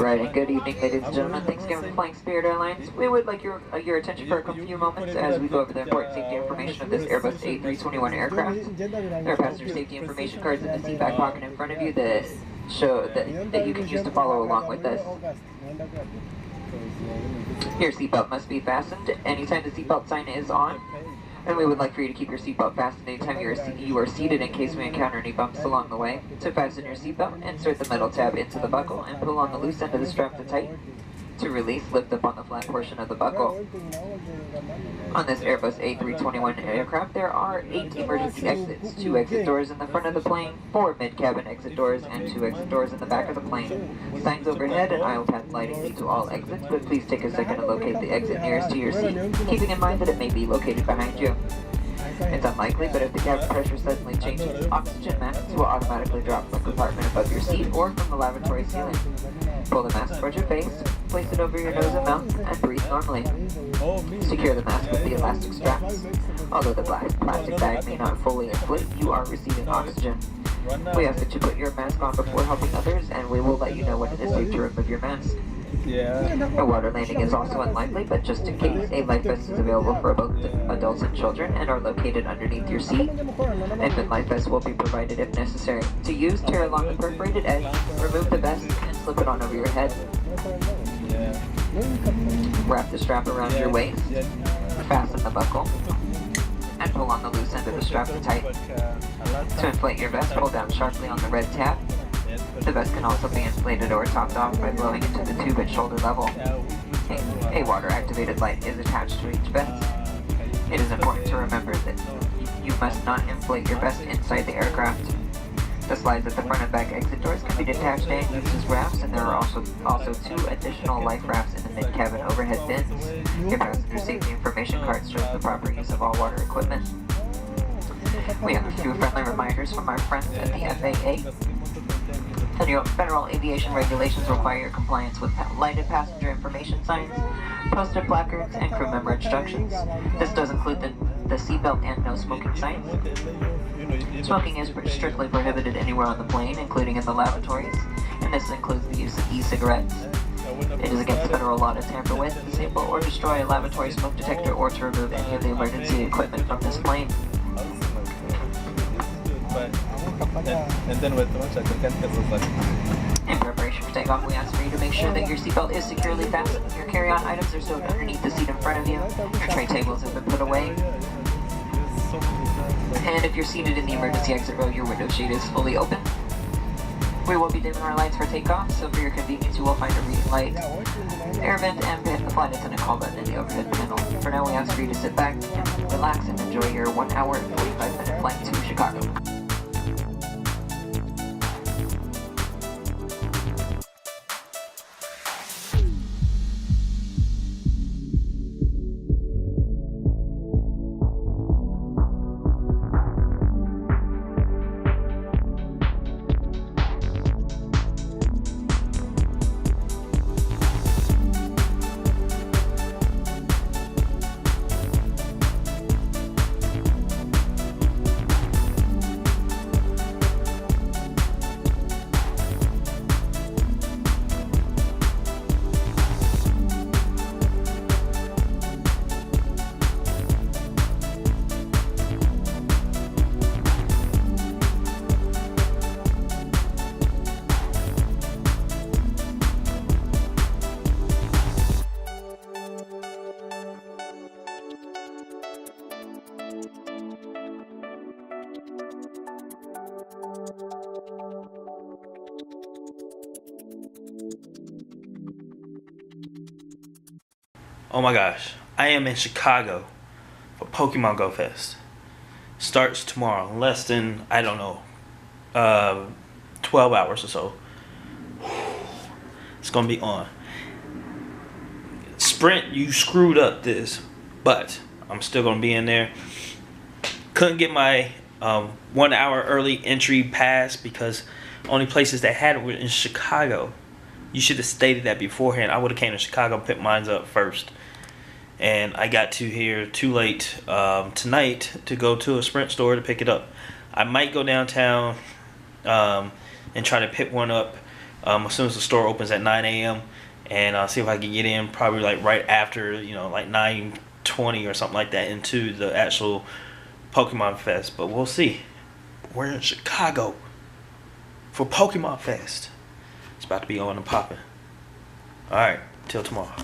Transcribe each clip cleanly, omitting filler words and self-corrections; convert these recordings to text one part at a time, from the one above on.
Alright, and good evening, ladies and gentlemen. Thanks again for flying Spirit Airlines. We would like your attention for a few moments as we go over the important safety information of this Airbus A321 aircraft. There are passenger safety information cards in the seat back pocket in front of you that show that you can use to follow along with us. Your seatbelt must be fastened anytime the seatbelt sign is on. And we would like for you to keep your seatbelt fastened anytime you are seated in case we encounter any bumps along the way. To fasten your seatbelt, insert the metal tab into the buckle and pull on the loose end of the strap to tighten. To release, lift up on the flat portion of the buckle. On this Airbus A321 aircraft, there are 8 emergency exits, 2 exit doors in the front of the plane, 4 mid-cabin exit doors, and 2 exit doors in the back of the plane. Signs overhead and aisle path lighting lead to all exits, but please take a second to locate the exit nearest to your seat, keeping in mind that it may be located behind you. It's unlikely, but if the cabin pressure suddenly changes, oxygen masks will automatically drop from the compartment above your seat or from the lavatory ceiling. Pull the mask towards your face, place it over your nose and mouth, and breathe normally. Secure the mask with the elastic straps. Although the plastic bag may not fully inflate, you are receiving oxygen. We ask that you put your mask on before helping others, and we will let you know when it is safe to remove your mask. A water landing is also unlikely, but just in case, a life vest is available for both adults and children and are located underneath your seat. Infant life vests will be provided if necessary. To use, tear along the perforated edge, remove the vest, and slip it on over your head. Wrap the strap around your waist, fasten the buckle, and pull on the loose end of the strap to tighten. To inflate your vest, pull down sharply on the red tab. The vest can also be inflated or topped off by blowing into the tube at shoulder level. A water-activated light is attached to each vest. It is important to remember that you must not inflate your vest inside the aircraft. The slides at the front and back exit doors can be detached and used as rafts, and there are also 2 additional life rafts in the mid-cabin overhead bins. Your passenger safety information card shows the proper use of all water equipment. We have a few friendly reminders from our friends at the FAA. Federal aviation regulations require your compliance with lighted passenger information signs, posted placards, and crew member instructions. This does include the seatbelt and no smoking signs. Smoking is strictly prohibited anywhere on the plane, including in the lavatories, and this includes the use of e-cigarettes. It is against federal law to tamper with, disable, or destroy a lavatory smoke detector or to remove any of the emergency equipment from this plane. In preparation for takeoff, we ask for you to make sure that your seatbelt is securely fastened. Your carry-on items are stowed underneath the seat in front of you. Your tray tables have been put away. And if you're seated in the emergency exit row, your window shade is fully open. We will be dimming our lights for takeoff, so for your convenience, you will find a reading light, air vent, and the flight attendant call button in the overhead panel. For now, we ask for you to sit back and relax and enjoy your 1 hour and 45-minute flight to Chicago. Oh my gosh, I am in Chicago for Pokemon Go Fest. Starts tomorrow, less than, I don't know, 12 hours or so. It's gonna be on. Sprint, you screwed up this, but I'm still gonna be in there. Couldn't get my 1 hour early entry pass because only places that had it were in Chicago. You should have stated that beforehand. I would have came to Chicago and picked mine up first. And I got to here too late tonight to go to a Sprint store to pick it up. I might go downtown and try to pick one up as soon as the store opens at 9 a.m. and see if I can get in probably like right after, you know, like 9:20 or something like that into the actual Pokemon Fest. But we'll see. We're in Chicago for Pokemon Fest. It's about to be on and popping. Alright, till tomorrow.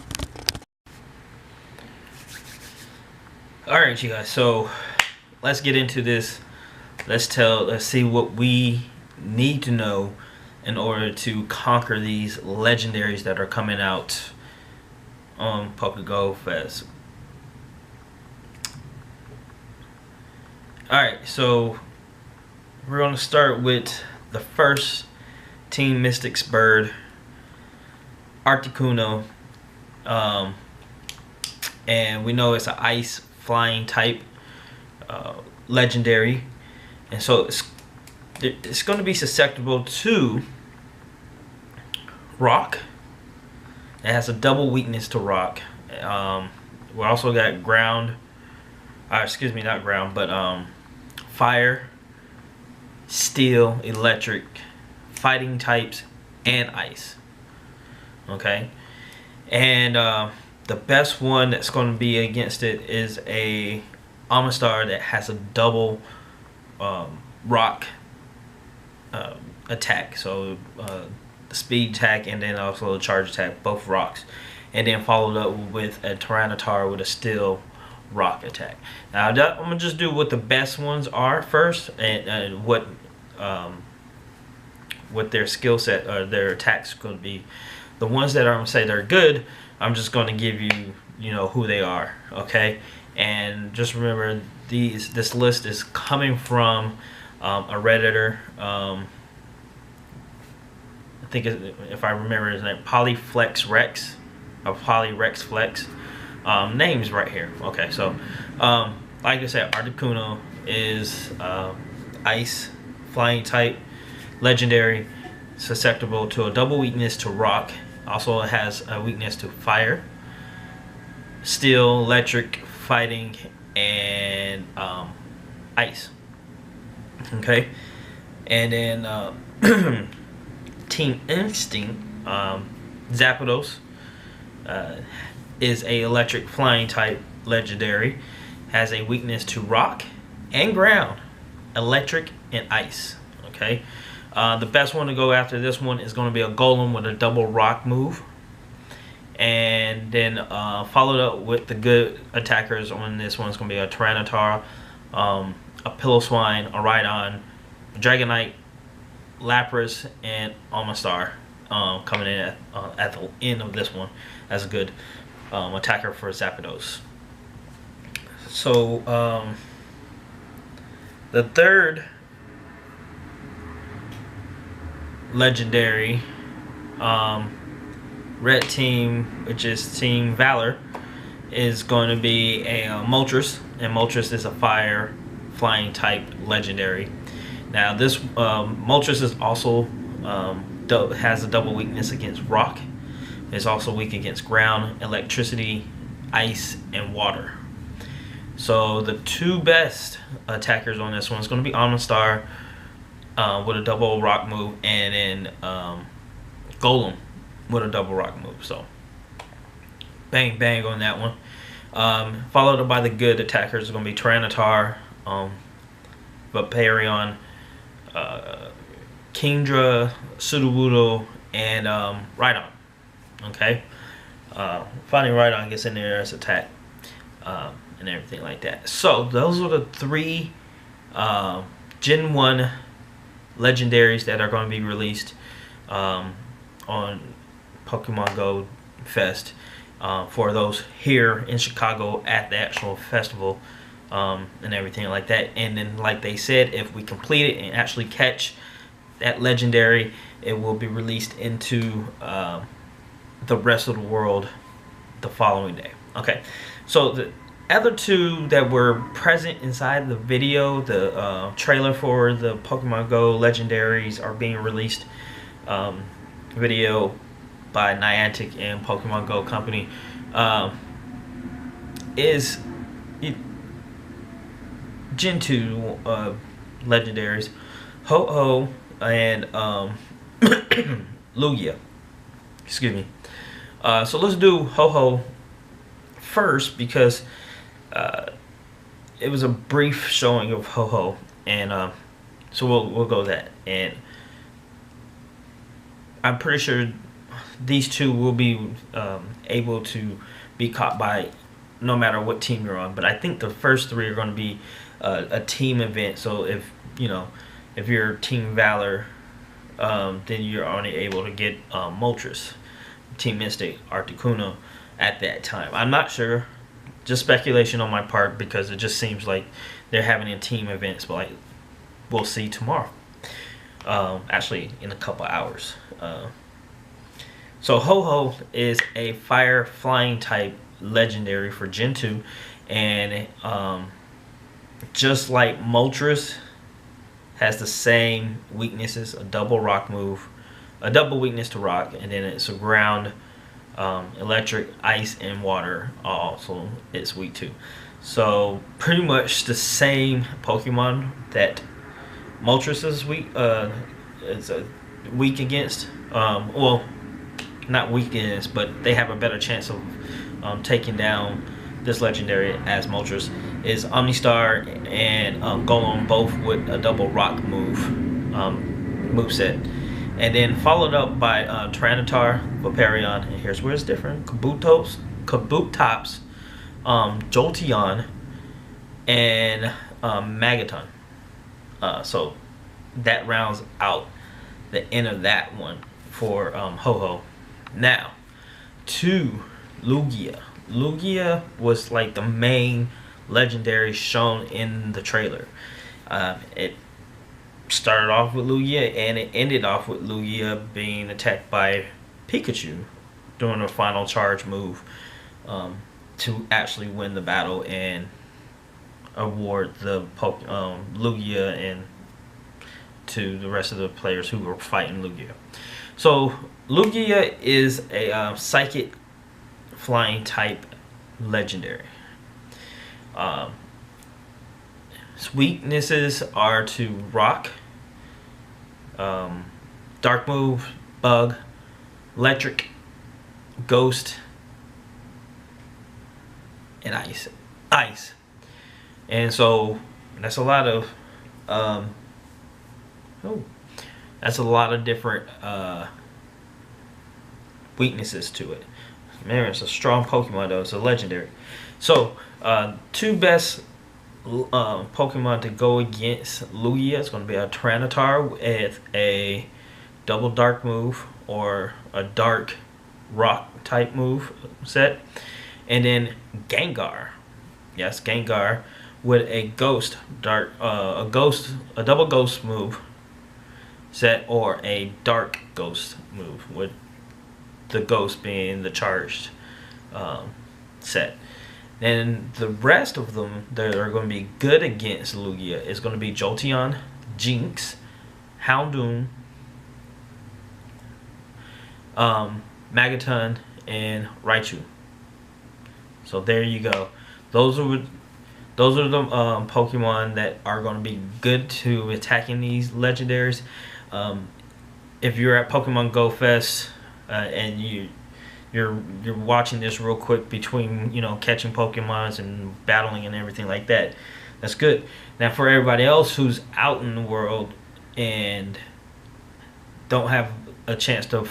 Alright, you guys, so let's get into this. Let's see what we need to know in order to conquer these legendaries that are coming out on Pokemon Fest. Alright, so we're going to start with the first Team Mystic's bird, Articuno. And we know it's an ice flying type legendary. And so it's going to be susceptible to rock. It has a double weakness to rock. We also got ground, excuse me, not ground, but fire, steel, electric, fighting types, and ice. Okay, and the best one that's going to be against it is a Amistar that has a double rock attack. So the speed attack and then also the charge attack, both rocks, and then followed up with a Tyranitar with a steel rock attack. Now I'm gonna just do what the best ones are first, and what their skill set or their attacks going to be. The ones that I'm gonna say they're good, I'm just going to give you, you know, who they are. Okay, and just remember this list is coming from a Redditor. I think if I remember his name, Polyflex Rex, or Polyrex Flex. Names right here. Okay, so like I said, Articuno is ice flying type legendary, susceptible to a double weakness to rock. Also it has a weakness to fire, steel, electric, fighting, and ice. Okay, and then Team Instinct, Zapdos, is a electric flying type legendary, has a weakness to rock and ground, electric, and ice. Okay, the best one to go after this one is going to be a Golem with a double rock move, and then followed up with the good attackers on this one is going to be a Tyranitar, a Piloswine, a Rhydon, a Dragonite, Lapras, and Amistar coming in at the end of this one as a good attacker for Zapdos. So the third legendary red team, which is Team Valor, is going to be a Moltres, and Moltres is a fire flying type legendary. Now this Moltres is also has a double weakness against rock. It's also weak against ground, electricity, ice, and water. So the two best attackers on this one is going to be Amistar with a double rock move, and then Golem with a double rock move. So bang bang on that one. Followed up by the good attackers is going to be Tyranitar, Vaporeon, Kingdra, Sudowoodo, and Rhydon. Okay, finally Rhydon gets in there as attack and everything like that. So those are the three Gen 1 legendaries that are going to be released on Pokemon Go Fest for those here in Chicago at the actual festival and everything like that. And then, like they said, if we complete it and actually catch that legendary, it will be released into the rest of the world the following day. Okay, so the other two that were present inside the video, the trailer for the Pokemon Go legendaries are being released, video by Niantic and Pokémon Go Company, is Gen 2 legendaries, Ho-Oh and Lugia. Excuse me. So let's do Ho-Ho first because it was a brief showing of Ho-Ho, and so we'll go with that. And I'm pretty sure these two will be able to be caught by no matter what team you're on. But I think the first three are going to be a team event. So if you're Team Valor, then you're only able to get Moltres, Team Mystic, Articuno at that time. I'm not sure, just speculation on my part because it just seems like they're having a team events, but like we'll see tomorrow. Actually, in a couple hours. So Ho-Ho is a fire flying type legendary for Gen 2, and just like Moltres has the same weaknesses, a double rock move, a double weakness to rock, and then it's a ground, electric, ice, and water also it's weak to. So pretty much the same Pokemon that Moltres is weak, weak against. Well, not weak against, but they have a better chance of taking down this legendary as Moltres is Omnistar and Golem, both with a double rock moveset. And then followed up by Tyranitar, Vaporeon, and here's where it's different. Kabutops, Jolteon, and Magaton. So that rounds out the end of that one for Ho-Ho. Now, to Lugia. Lugia was like the main legendary shown in the trailer. It started off with Lugia and it ended off with Lugia being attacked by Pikachu doing a final charge move to actually win the battle and award the Lugia and to the rest of the players who were fighting Lugia. So Lugia is a psychic flying type legendary. Its weaknesses are to rock, dark move, bug, electric, ghost, and ice. And so that's a lot of that's a lot of different weaknesses to it. Man, it's a strong Pokemon though. It's a legendary. So two best Pokemon to go against Lugia is going to be a Tyranitar with a double dark move or a dark rock type move set, and then Gengar. Yes, Gengar with a ghost dark, a double ghost move set or a dark ghost move with the ghost being the charged set. And the rest of them that are going to be good against Lugia is going to be Jolteon, Jinx, Houndoom, Magaton, and Raichu. So there you go. Those are the Pokemon that are going to be good to attacking these legendaries. If you're at Pokemon Go Fest and you're watching this real quick between catching Pokemons and battling and everything like that, that's good. Now for everybody else who's out in the world and don't have a chance to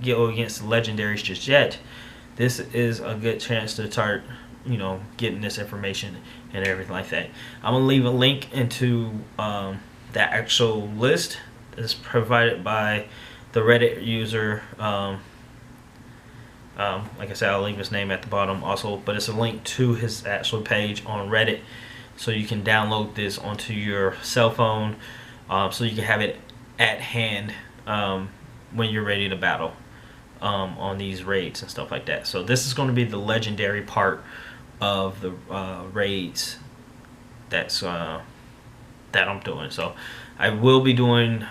go against the legendaries just yet, this is a good chance to start getting this information and everything like that. I'm gonna leave a link into the actual list that's provided by the Reddit user. Like I said, I'll leave his name at the bottom also, but it's a link to his actual page on Reddit, so you can download this onto your cell phone, so you can have it at hand when you're ready to battle on these raids and stuff like that. So this is going to be the legendary part of the raids that's that I'm doing. So I will be doing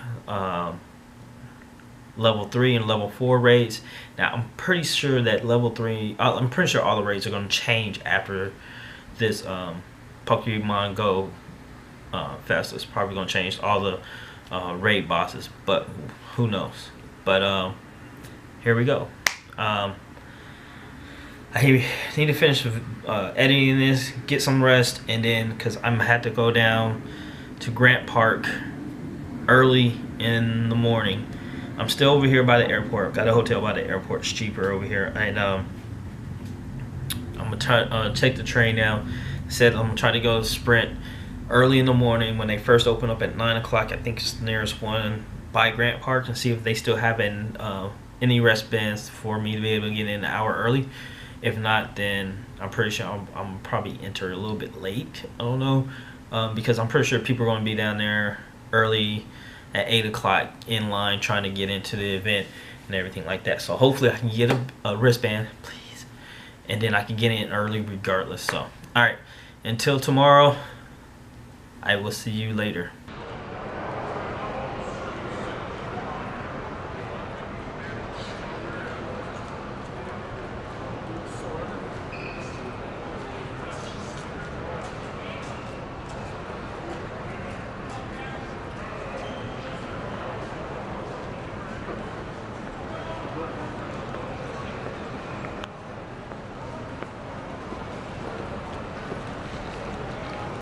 level 3 and level 4 raids. Now I'm pretty sure that level 3, I'm pretty sure all the raids are going to change after this Pokemon Go Fest. It's probably going to change all the raid bosses, but who knows. But here we go. I need to finish editing this, get some rest, and then because I'm gonna have to go down to Grant Park early in the morning. I'm still over here by the airport. Got a hotel by the airport. It's cheaper over here. And I'm gonna try take the train now. Said I'm gonna try to go to Sprint early in the morning when they first open up at 9 o'clock. I think it's the nearest one by Grant Park, and see if they still have any rest bands for me to be able to get in an hour early. If not, then I'm pretty sure I'm probably enter a little bit late. I don't know, because I'm pretty sure people are going to be down there early at 8 o'clock in line trying to get into the event and everything like that. So hopefully I can get a wristband, please, and then I can get in early regardless. So, all right, until tomorrow, I will see you later.